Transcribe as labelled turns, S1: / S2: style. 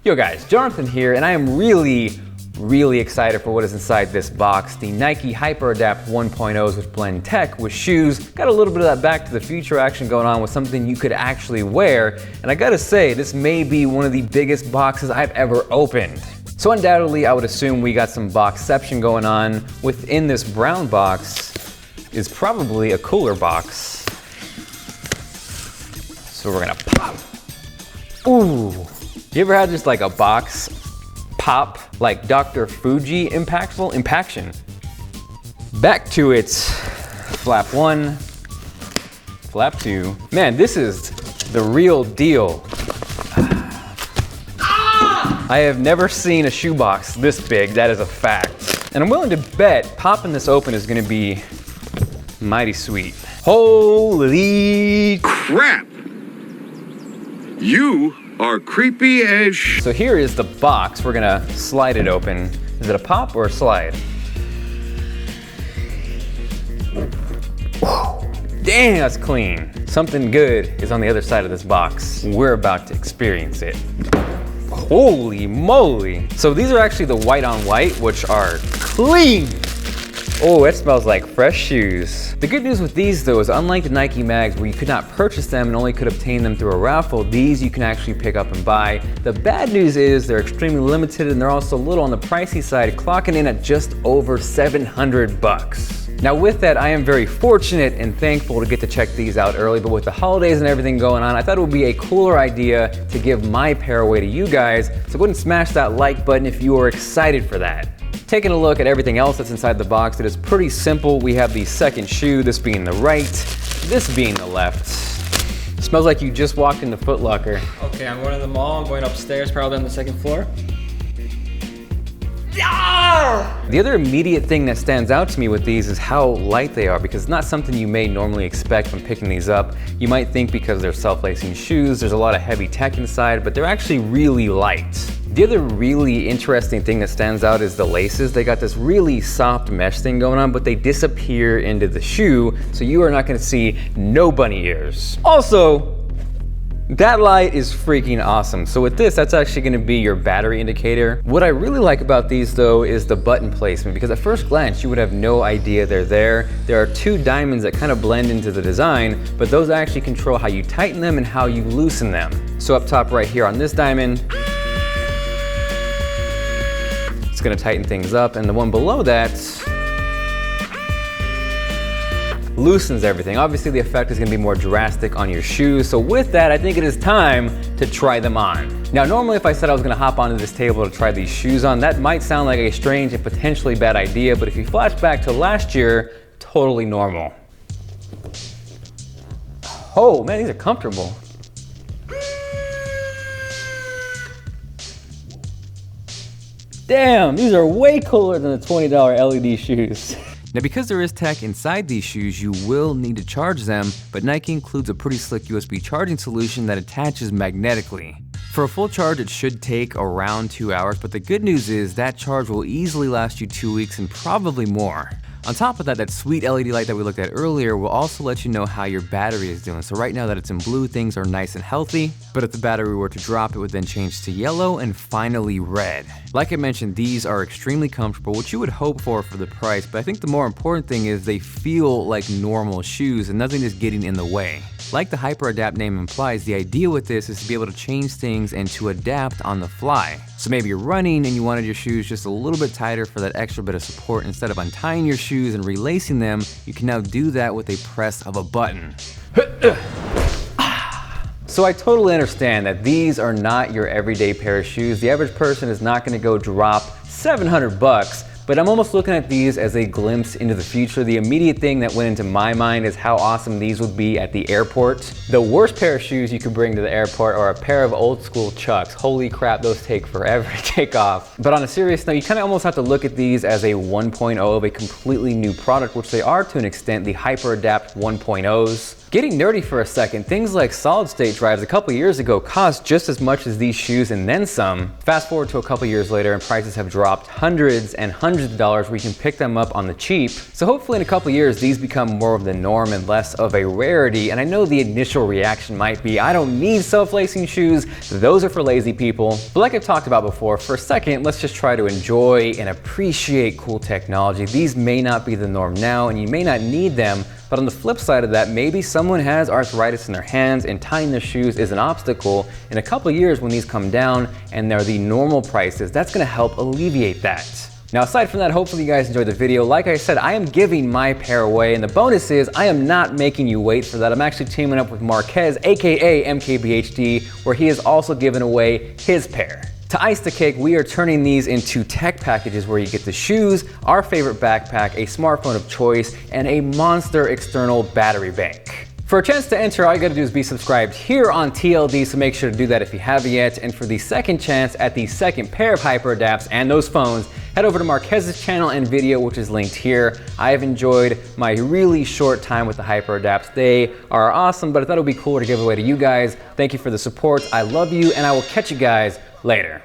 S1: Yo guys, Jonathan here, and I am really excited for what is inside this box. The Nike HyperAdapt 1.0s, which blend tech with shoes. Got a little bit of that Back to the Future action going on with something you could actually wear. And I gotta say, this may be one of the biggest boxes I've ever opened. So undoubtedly, I would assume we got some boxception going on. Within this brown box is probably a cooler box. So we're gonna pop. Ooh. You ever had just like a box pop, like Dr. Fuji impactful impaction? Back to its flap one, flap two. Man, this is the real deal. I have never seen a shoebox this big, that is a fact. And I'm willing to bet popping this open is gonna be mighty sweet. Holy
S2: crap! You are creepy as sh.
S1: So here is the box. We're gonna slide it open. Is it a pop or a slide? Whoa. Damn, that's clean. Something good is on the other side of this box. We're about to experience it. Holy moly. So these are actually the white on white, which are clean. Oh, it smells like fresh shoes. The good news with these though is unlike the Nike mags where you could not purchase them and only could obtain them through a raffle, these you can actually pick up and buy. The bad news is they're extremely limited and they're also a little on the pricey side, clocking in at just over 700 bucks. Now with that, I am very fortunate and thankful to get to check these out early, but with the holidays and everything going on, I thought it would be a cooler idea to give my pair away to you guys. So go ahead and smash that like button if you are excited for that. Taking a look at everything else that's inside the box, it is pretty simple. We have the second shoe, this being the right, this being the left. Smells like you just walked in the Foot Locker.
S3: Okay, I'm going to the mall, I'm going upstairs, probably on the second floor.
S1: The other immediate thing that stands out to me with these is how light they are, because it's not something you may normally expect when picking these up. You might think because they're self-lacing shoes, there's a lot of heavy tech inside, but they're actually really light. The other really interesting thing that stands out is the laces. They got this really soft mesh thing going on, but they disappear into the shoe, so you are not gonna see no bunny ears. Also, that light is freaking awesome. So with this, that's actually gonna be your battery indicator. What I really like about these though is the button placement, because at first glance, you would have no idea they're there. There are two diamonds that kind of blend into the design, but those actually control how you tighten them and how you loosen them. So up top right here on this diamond, it's gonna tighten things up, and the one below that loosens everything. Obviously the effect is gonna be more drastic on your shoes. So with that, I think it is time to try them on. Now normally if I said I was gonna hop onto this table to try these shoes on, that might sound like a strange and potentially bad idea, but if you flash back to last year, totally normal. Oh man, these are comfortable. Damn, these are way cooler than the $20 LED shoes. Now because there is tech inside these shoes, you will need to charge them, but Nike includes a pretty slick USB charging solution that attaches magnetically. For a full charge, it should take around 2 hours, but the good news is that charge will easily last you 2 weeks and probably more. On top of that, that sweet LED light that we looked at earlier will also let you know how your battery is doing. So right now that it's in blue, things are nice and healthy, but if the battery were to drop, it would then change to yellow and finally red. Like I mentioned, these are extremely comfortable, which you would hope for the price, but I think the more important thing is they feel like normal shoes and nothing is getting in the way. Like the HyperAdapt name implies, the idea with this is to be able to change things and to adapt on the fly. So maybe you're running and you wanted your shoes just a little bit tighter for that extra bit of support. Instead of untying your shoes and relacing them, you can now do that with a press of a button. So I totally understand that these are not your everyday pair of shoes. The average person is not gonna go drop 700 bucks, but I'm almost looking at these as a glimpse into the future. The immediate thing that went into my mind is how awesome these would be at the airport. The worst pair of shoes you could bring to the airport are a pair of old school Chucks. Holy crap, those take forever to take off. But on a serious note, you kind of almost have to look at these as a 1.0 of a completely new product, which they are to an extent, the HyperAdapt 1.0s. Getting nerdy for a second, things like solid state drives a couple years ago cost just as much as these shoes and then some. Fast forward to a couple years later and prices have dropped hundreds and hundreds of dollars where you can pick them up on the cheap. So hopefully in a couple years these become more of the norm and less of a rarity. And I know the initial reaction might be, I don't need self-lacing shoes, those are for lazy people. But like I've talked about before, for a second let's just try to enjoy and appreciate cool technology. These may not be the norm now and you may not need them. But on the flip side of that, maybe someone has arthritis in their hands and tying their shoes is an obstacle. In a couple of years when these come down and they're the normal prices, that's gonna help alleviate that. Now aside from that, hopefully you guys enjoyed the video. Like I said, I am giving my pair away, and the bonus is I am not making you wait for that. I'm actually teaming up with Marquez, aka MKBHD, where he is also giving away his pair. To ice the cake, we are turning these into tech packages where you get the shoes, our favorite backpack, a smartphone of choice, and a monster external battery bank. For a chance to enter, all you gotta do is be subscribed here on TLD, so make sure to do that if you haven't yet. And for the second chance at the second pair of HyperAdapts and those phones, head over to Marquez's channel and video, which is linked here. I have enjoyed my really short time with the HyperAdapts. They are awesome, but I thought it would be cool to give away to you guys. Thank you for the support. I love you, and I will catch you guys later.